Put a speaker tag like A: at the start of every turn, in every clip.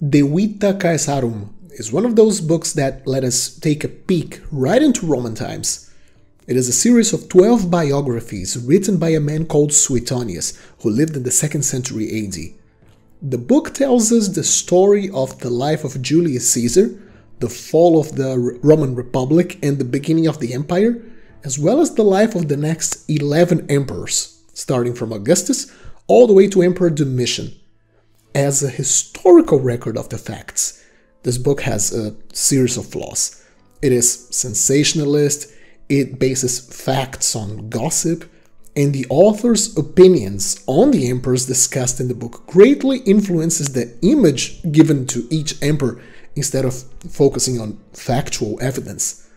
A: De Vita Caesarum is one of those books that let us take a peek right into Roman times. It is a series of 12 biographies written by a man called Suetonius, who lived in the 2nd century AD. The book tells us the story of the life of Julius Caesar, the fall of the Roman Republic and the beginning of the empire, as well as the life of the next 11 emperors, starting from Augustus all the way to Emperor Domitian. As a historical record of the facts, this book has a series of flaws. It is sensationalist, it bases facts on gossip, and the author's opinions on the emperors discussed in the book greatly influences the image given to each emperor instead of focusing on factual evidence.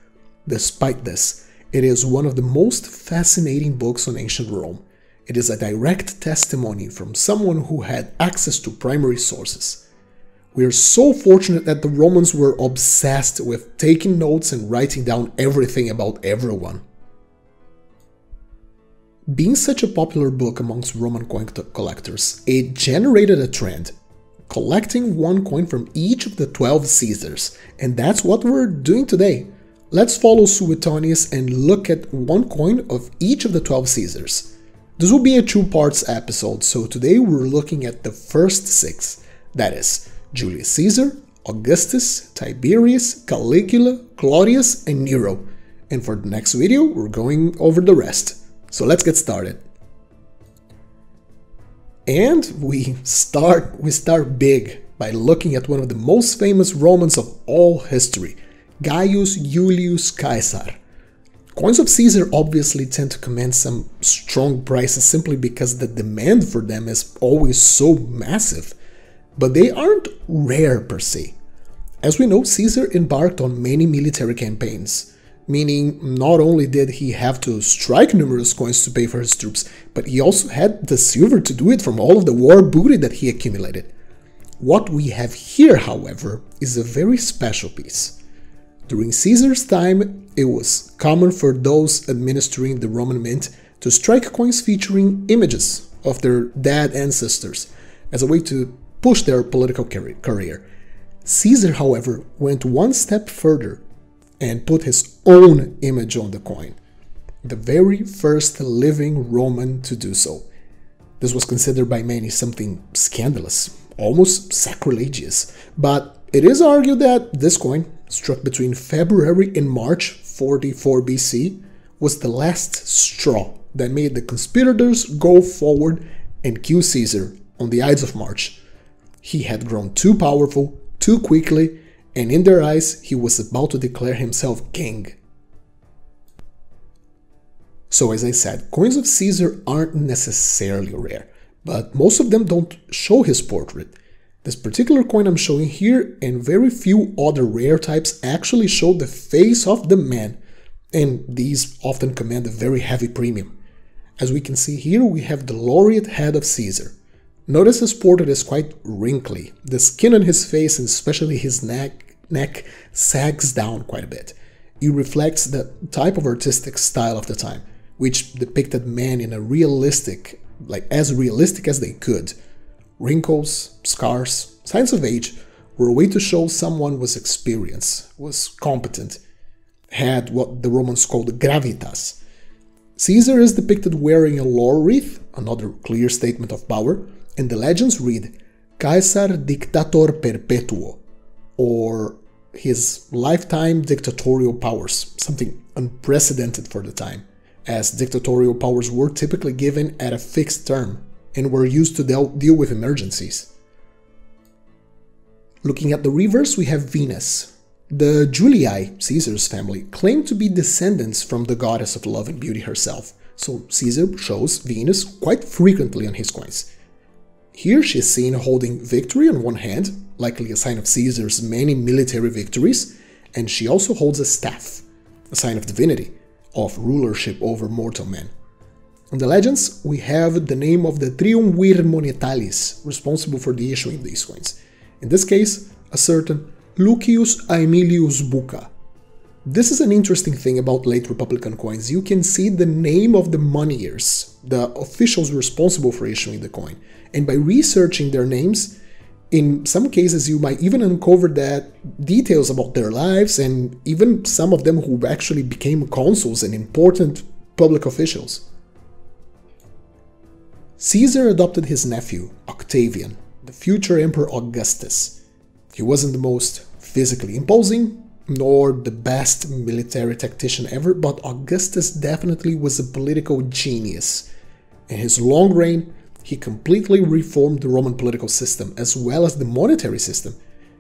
A: Despite this, it is one of the most fascinating books on ancient Rome. It is a direct testimony from someone who had access to primary sources. We are so fortunate that the Romans were obsessed with taking notes and writing down everything about everyone. Being such a popular book amongst Roman coin collectors, it generated a trend, collecting one coin from each of the 12 Caesars, and that's what we're doing today. Let's follow Suetonius and look at one coin of each of the 12 Caesars. This will be a 2-parts episode, so today we're looking at the first 6, that is, Julius Caesar, Augustus, Tiberius, Caligula, Claudius, and Nero. And for the next video, we're going over the rest. So let's get started. And we start big by looking at one of the most famous Romans of all history, Gaius Julius Caesar. Coins of Caesar obviously tend to command some strong prices simply because the demand for them is always so massive, but they aren't rare per se. As we know, Caesar embarked on many military campaigns, meaning not only did he have to strike numerous coins to pay for his troops, but he also had the silver to do it from all of the war booty that he accumulated. What we have here, however, is a very special piece. During Caesar's time, it was common for those administering the Roman mint to strike coins featuring images of their dead ancestors as a way to push their political career. Caesar, however, went one step further and put his own image on the coin, the very first living Roman to do so. This was considered by many something scandalous, almost sacrilegious, but it is argued that this coin, struck between February and March 44 BC, was the last straw that made the conspirators go forward and kill Caesar on the Ides of March. He had grown too powerful, too quickly, and in their eyes he was about to declare himself king. So as I said, coins of Caesar aren't necessarily rare, but most of them don't show his portrait. This particular coin I'm showing here and very few other rare types actually show the face of the man, and these often command a very heavy premium. As we can see here, we have the laureate head of Caesar. Notice his portrait is quite wrinkly. The skin on his face and especially his neck sags down quite a bit. It reflects the type of artistic style of the time, which depicted man in a realistic, as realistic as they could. Wrinkles, scars, signs of age were a way to show someone was experienced, was competent, had what the Romans called gravitas. Caesar is depicted wearing a laurel wreath, another clear statement of power, and the legends read Caesar dictator perpetuo, or his lifetime dictatorial powers, something unprecedented for the time, as dictatorial powers were typically given at a fixed term and were used to deal with emergencies. Looking at the reverse, we have Venus. The Julii, Caesar's family, claimed to be descendants from the goddess of love and beauty herself, so Caesar shows Venus quite frequently on his coins. Here she is seen holding victory on one hand, likely a sign of Caesar's many military victories, and she also holds a staff, a sign of divinity, of rulership over mortal men. In the legends, we have the name of the triumvir monetalis, responsible for the issuing of these coins. In this case, a certain Lucius Aemilius Bucca. This is an interesting thing about late Republican coins. You can see the name of the moneyers, the officials responsible for issuing the coin, and by researching their names, In some cases, you might even uncover that details about their lives and even some of them who actually became consuls and important public officials. Caesar adopted his nephew, Octavian, the future Emperor Augustus. He wasn't the most physically imposing, nor the best military tactician ever, but Augustus definitely was a political genius. In his long reign, he completely reformed the Roman political system as well as the monetary system.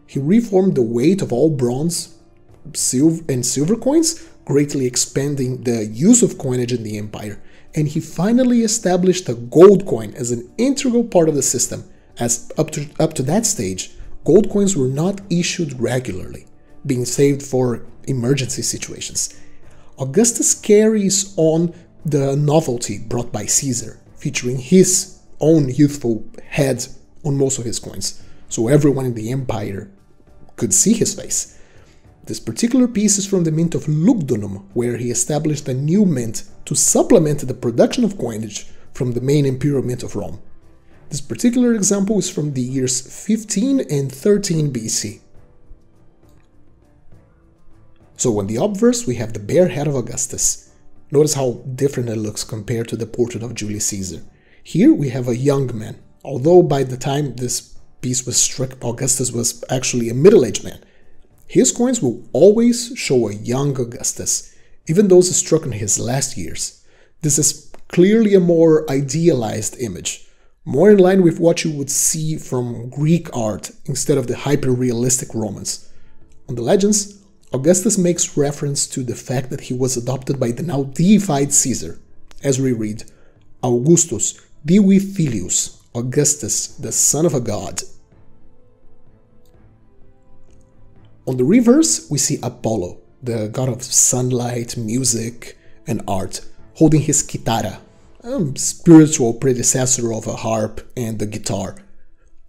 A: He reformed the weight of all bronze, silver coins, greatly expanding the use of coinage in the empire. And he finally established a gold coin as an integral part of the system, as up to that stage, gold coins were not issued regularly, being saved for emergency situations. Augustus carries on the novelty brought by Caesar, featuring his own youthful head on most of his coins, so everyone in the empire could see his face. This particular piece is from the mint of Lugdunum, where he established a new mint to supplement the production of coinage from the main imperial mint of Rome. This particular example is from the years 15 and 13 BC. So on the obverse we have the bare head of Augustus. Notice how different it looks compared to the portrait of Julius Caesar. Here we have a young man, although by the time this piece was struck, Augustus was actually a middle-aged man. His coins will always show a young Augustus, even those struck in his last years. This is clearly a more idealized image, more in line with what you would see from Greek art instead of the hyper-realistic Romans. On the legends, Augustus makes reference to the fact that he was adopted by the now deified Caesar, as we read, Augustus, Divi Filius, Augustus, the son of a god. On the reverse, we see Apollo, the god of sunlight, music, and art, holding his kitara, a spiritual predecessor of a harp and the guitar.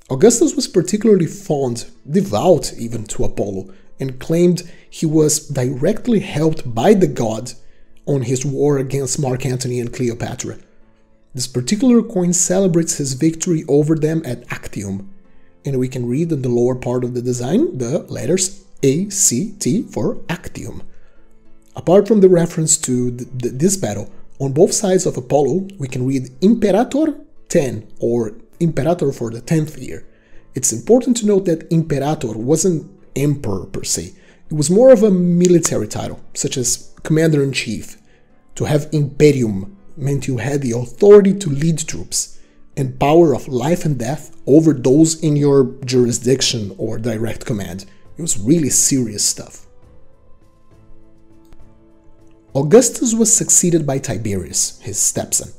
A: Augustus was particularly fond, devout even, to Apollo, and claimed he was directly helped by the god on his war against Mark Antony and Cleopatra. This particular coin celebrates his victory over them at Actium, and we can read in the lower part of the design the letters ACT for Actium. Apart from the reference to this battle, on both sides of Apollo we can read Imperator 10 or Imperator for the 10th year. It's important to note that Imperator wasn't emperor per se, it was more of a military title, such as commander-in-chief. To have Imperium meant you had the authority to lead troops and power of life and death over those in your jurisdiction or direct command. It was really serious stuff. Augustus was succeeded by Tiberius, his stepson.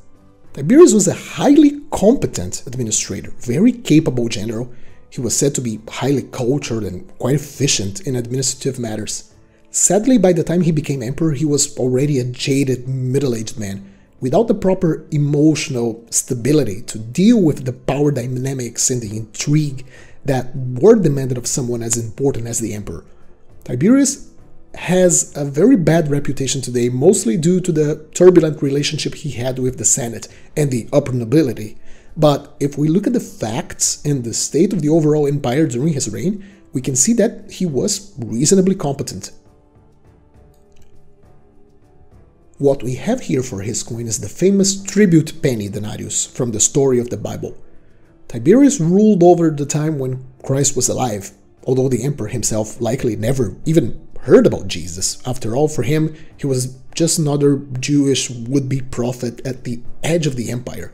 A: Tiberius was a highly competent administrator, very capable general. He was said to be highly cultured and quite efficient in administrative matters. Sadly, by the time he became emperor, he was already a jaded, middle-aged man, without the proper emotional stability to deal with the power dynamics and the intrigue that were demanded of someone as important as the emperor. Tiberius has a very bad reputation today, mostly due to the turbulent relationship he had with the Senate and the upper nobility. But if we look at the facts and the state of the overall empire during his reign, we can see that he was reasonably competent. What we have here for his coin is the famous tribute penny denarius from the story of the Bible. Tiberius ruled over the time when Christ was alive, although the emperor himself likely never even heard about Jesus. After all, for him, he was just another Jewish would-be prophet at the edge of the empire.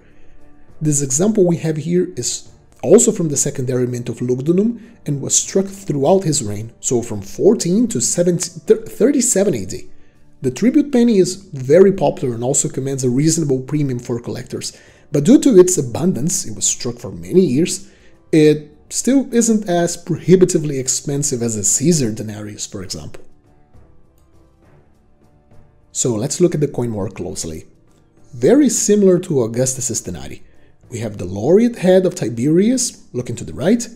A: This example we have here is also from the secondary mint of Lugdunum and was struck throughout his reign, so from 14 to 37 AD. The tribute penny is very popular and also commands a reasonable premium for collectors, but due to its abundance, it was struck for many years, it still isn't as prohibitively expensive as a Caesar denarius, for example. So let's look at the coin more closely. Very similar to Augustus's denarii. We have the laureate head of Tiberius, looking to the right.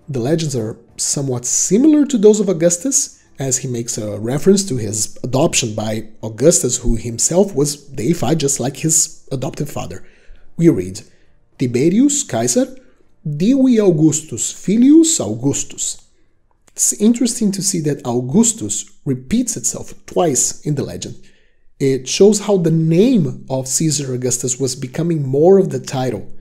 A: The legends are somewhat similar to those of Augustus, as he makes a reference to his adoption by Augustus, who himself was deified just like his adoptive father. We read, Tiberius, Caesar, Divi Augustus Filius Augustus. It's interesting to see that Augustus repeats itself twice in the legend. It shows how the name of Caesar Augustus was becoming more of the title.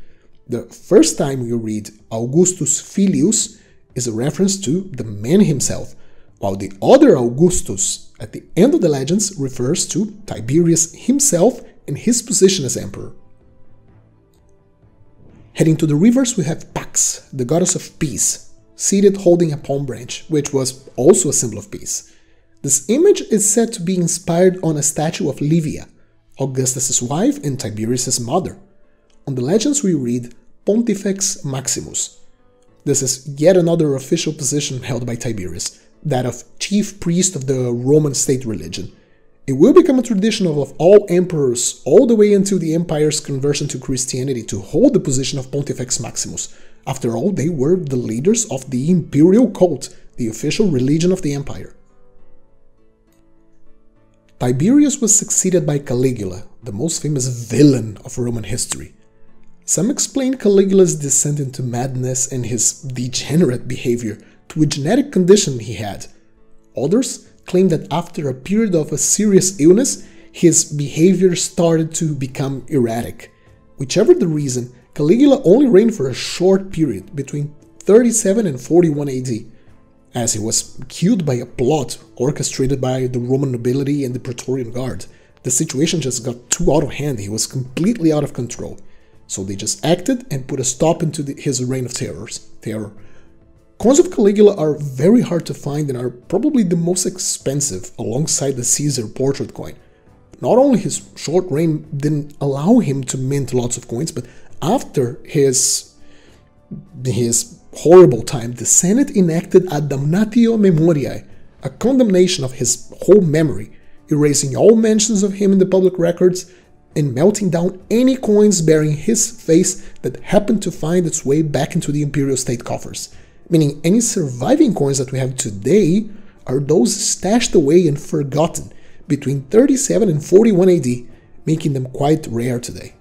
A: The first time you read Augustus Filius is a reference to the man himself, while the other Augustus at the end of the legends refers to Tiberius himself and his position as emperor. Heading to the reverse, we have Pax, the goddess of peace, seated holding a palm branch, which was also a symbol of peace. This image is said to be inspired on a statue of Livia, Augustus' wife and Tiberius' mother. On the legends we read Pontifex Maximus. This is yet another official position held by Tiberius, that of chief priest of the Roman state religion. It will become a tradition of all emperors all the way until the empire's conversion to Christianity to hold the position of Pontifex Maximus. After all, they were the leaders of the imperial cult, the official religion of the empire. Tiberius was succeeded by Caligula, the most famous villain of Roman history. Some explain Caligula's descent into madness and his degenerate behavior to a genetic condition he had. Others claim that after a period of a serious illness, his behavior started to become erratic. Whichever the reason, Caligula only reigned for a short period, between 37 and 41 AD, as he was killed by a plot orchestrated by the Roman nobility and the Praetorian Guard. The situation just got too out of hand, he was completely out of control. So they just acted and put a stop into his reign of terror. Coins of Caligula are very hard to find and are probably the most expensive alongside the Caesar portrait coin. Not only his short reign didn't allow him to mint lots of coins, but after his horrible time, the Senate enacted a damnatio memoriae, a condemnation of his whole memory, erasing all mentions of him in the public records and melting down any coins bearing his face that happened to find its way back into the imperial state coffers. Meaning any surviving coins that we have today are those stashed away and forgotten between 37 and 41 AD, making them quite rare today.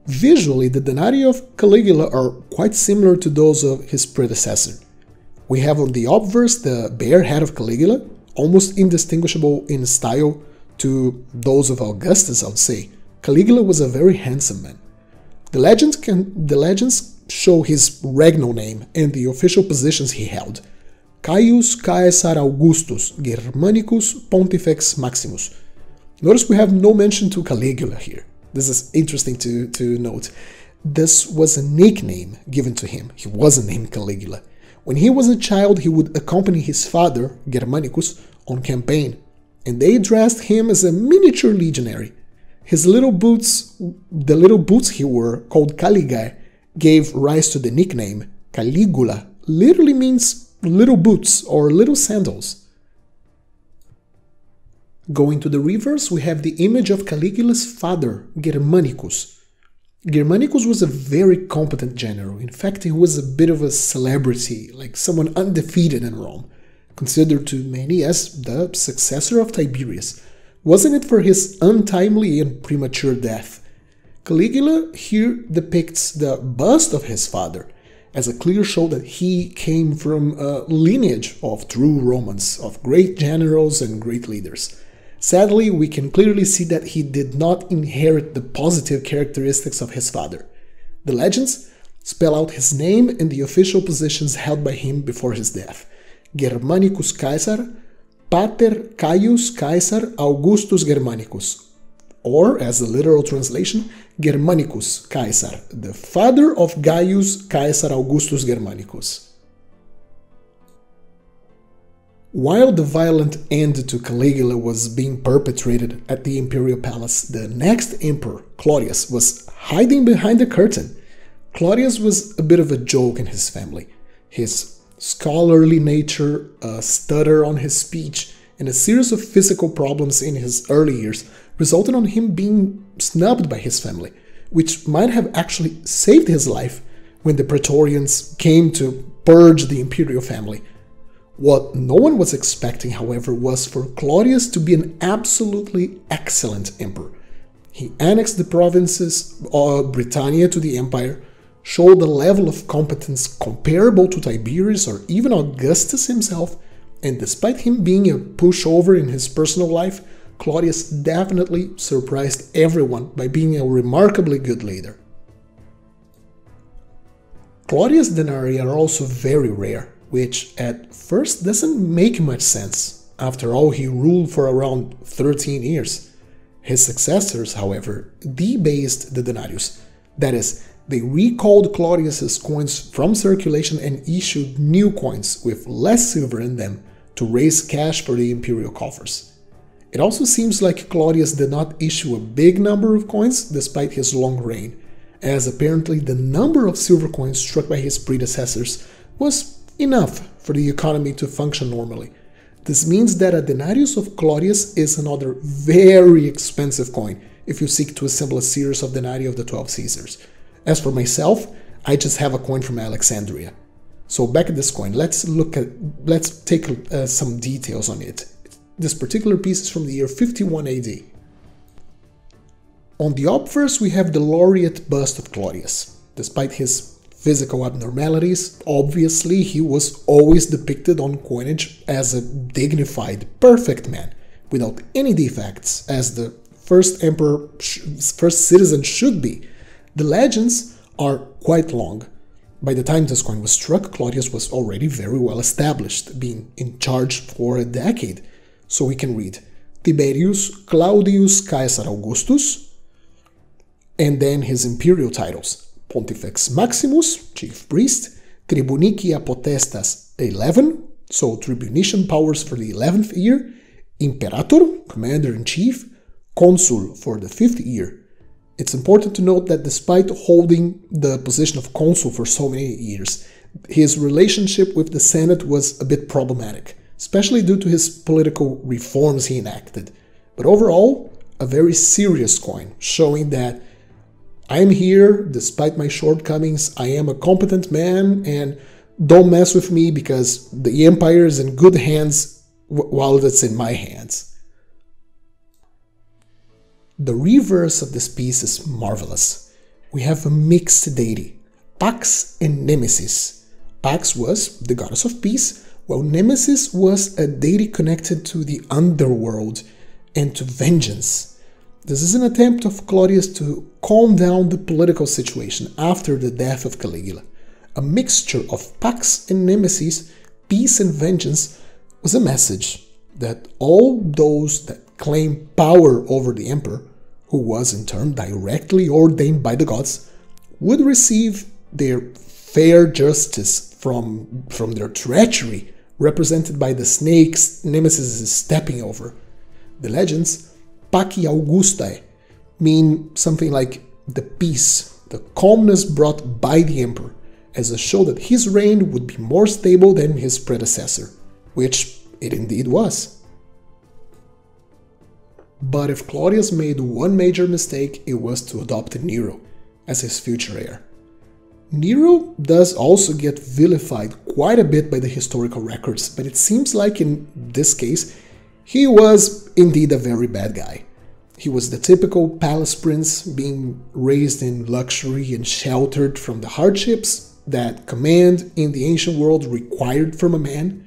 A: Visually, the denarii of Caligula are quite similar to those of his predecessor. We have on the obverse the bare head of Caligula, almost indistinguishable in style to those of Augustus, I would say. Caligula was a very handsome man. The legends show his regnal name and the official positions he held. Caius Caesar Augustus Germanicus Pontifex Maximus. Notice we have no mention to Caligula here. This is interesting to note. This was a nickname given to him. He wasn't named Caligula. When he was a child, he would accompany his father, Germanicus, on campaign, and they dressed him as a miniature legionary. His little boots, the little boots he wore, called caligae, gave rise to the nickname. Caligula literally means little boots or little sandals. Going to the reverse, we have the image of Caligula's father, Germanicus. Germanicus was a very competent general. In fact, he was a bit of a celebrity, like someone undefeated in Rome, considered to many as the successor of Tiberius. Wasn't it for his untimely and premature death? Caligula here depicts the bust of his father as a clear show that he came from a lineage of true Romans, of great generals and great leaders. Sadly, we can clearly see that he did not inherit the positive characteristics of his father. The legends spell out his name and the official positions held by him before his death. Germanicus Caesar, Pater Caius Caesar Augustus Germanicus, or, as the literal translation, Germanicus Caesar, the father of Gaius Caesar Augustus Germanicus. While the violent end to Caligula was being perpetrated at the imperial palace, the next emperor, Claudius, was hiding behind the curtain. Claudius was a bit of a joke in his family. His scholarly nature, a stutter on his speech, and a series of physical problems in his early years resulted on him being snubbed by his family, which might have actually saved his life when the Praetorians came to purge the imperial family. What no one was expecting, however, was for Claudius to be an absolutely excellent emperor. He annexed the provinces of Britannia to the empire, showed a level of competence comparable to Tiberius or even Augustus himself, and despite him being a pushover in his personal life, Claudius definitely surprised everyone by being a remarkably good leader. Claudius' denarii are also very rare, which at first doesn't make much sense. After all, he ruled for around 13 years. His successors, however, debased the denarius. That is, they recalled Claudius's coins from circulation and issued new coins with less silver in them to raise cash for the imperial coffers. It also seems like Claudius did not issue a big number of coins despite his long reign, as apparently the number of silver coins struck by his predecessors was enough for the economy to function normally. This means that a denarius of Claudius is another very expensive coin if you seek to assemble a series of denarii of the 12 Caesars. As for myself, I just have a coin from Alexandria. So back at this coin, let's take some details on it. This particular piece is from the year 51 AD. On the obverse, we have the laureate bust of Claudius. Despite his physical abnormalities, obviously he was always depicted on coinage as a dignified, perfect man, without any defects, as the first emperor, first citizen should be. The legends are quite long. By the time this coin was struck, Claudius was already very well established, being in charge for a decade. So we can read Tiberius, Claudius, Caesar Augustus, and then his imperial titles: Pontifex Maximus, chief priest; Tribunicia Potestas 11, so tribunician powers for the 11th year; Imperator, commander-in-chief; Consul for the 5th year. It's important to note that despite holding the position of consul for so many years, his relationship with the Senate was a bit problematic, especially due to his political reforms he enacted. But overall, a very serious coin, showing that I am here, despite my shortcomings, I am a competent man, and don't mess with me because the empire is in good hands while it's in my hands. The reverse of this piece is marvelous. We have a mixed deity, Pax and Nemesis. Pax was the goddess of peace, while Nemesis was a deity connected to the underworld and to vengeance. This is an attempt of Claudius to calm down the political situation after the death of Caligula. A mixture of Pax and Nemesis, peace and vengeance, was a message that all those that claim power over the emperor, who was in turn directly ordained by the gods, would receive their fair justice from their treachery, represented by the snakes Nemesis is stepping over. The legends, Paci Augustae, mean something like the peace, the calmness brought by the emperor, as a show that his reign would be more stable than his predecessor, which it indeed was. But if Claudius made one major mistake, it was to adopt Nero as his future heir. Nero does also get vilified quite a bit by the historical records, but it seems like in this case, he was indeed a very bad guy. He was the typical palace prince, being raised in luxury and sheltered from the hardships that command in the ancient world required from a man.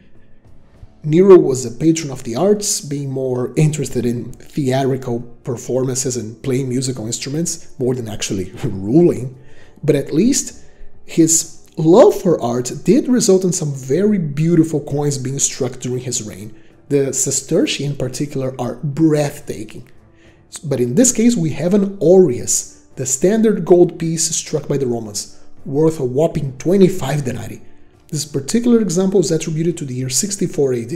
A: Nero was a patron of the arts, being more interested in theatrical performances and playing musical instruments more than actually ruling. But at least his love for art did result in some very beautiful coins being struck during his reign. The sestertii in particular are breathtaking. But in this case we have an aureus, the standard gold piece struck by the Romans, worth a whopping 25 denarii. This particular example is attributed to the year 64 AD.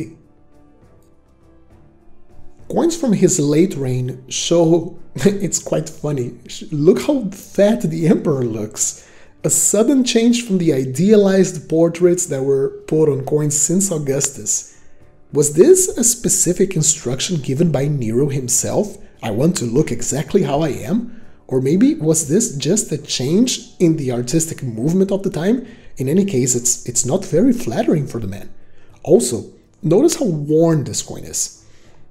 A: Coins from his late reign show, it's quite funny, look how fat the emperor looks. A sudden change from the idealized portraits that were put on coins since Augustus. Was this a specific instruction given by Nero himself? I want to look exactly how I am? Or maybe was this just a change in the artistic movement of the time? In any case, it's not very flattering for the man. Also, notice how worn this coin is.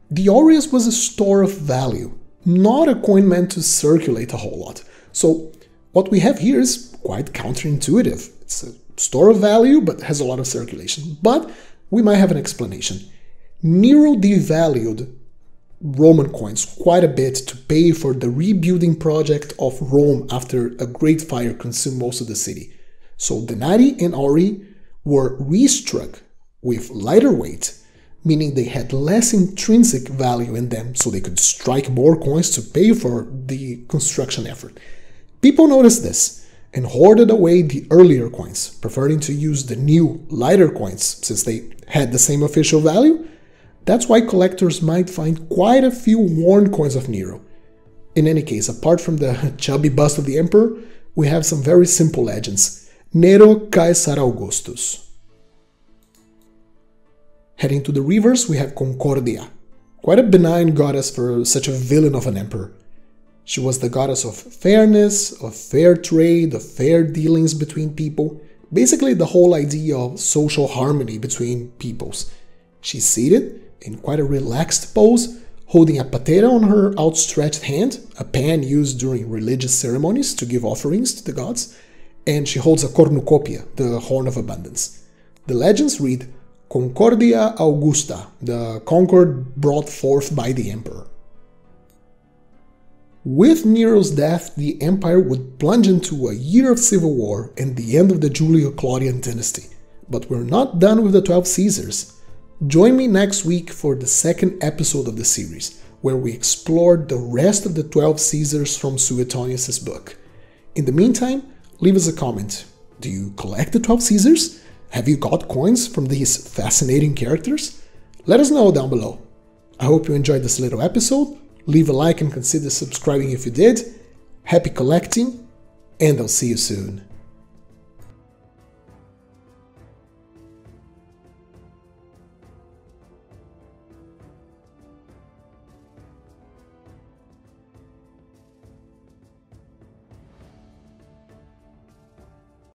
A: The aureus was a store of value. not a coin meant to circulate a whole lot. So what we have here is quite counterintuitive. It's a store of value, but has a lot of circulation. But we might have an explanation. Nero devalued Roman coins quite a bit to pay for the rebuilding project of Rome after a great fire consumed most of the city. So denarii and aurii were restruck with lighter weight, meaning they had less intrinsic value in them, so they could strike more coins to pay for the construction effort. People noticed this and hoarded away the earlier coins, preferring to use the new, lighter coins since they had the same official value. That's why collectors might find quite a few worn coins of Nero. In any case, apart from the chubby bust of the emperor, we have some very simple legends. Nero Caesar Augustus. Heading to the reverse, we have Concordia, quite a benign goddess for such a villain of an emperor. She was the goddess of fairness, of fair trade, of fair dealings between people, basically the whole idea of social harmony between peoples. She's seated in quite a relaxed pose, holding a patera on her outstretched hand, a pan used during religious ceremonies to give offerings to the gods, and she holds a cornucopia, the horn of abundance. The legends read, Concordia Augusta, the concord brought forth by the emperor. With Nero's death, the empire would plunge into a year of civil war and the end of the Julio-Claudian dynasty. But we're not done with the 12 Caesars. Join me next week for the second episode of the series, where we explore the rest of the 12 Caesars from Suetonius' book. In the meantime, leave us a comment. Do you collect the 12 Caesars? Have you got coins from these fascinating characters? Let us know down below. I hope you enjoyed this little episode. Leave a like and consider subscribing if you did. Happy collecting, and I'll see you soon.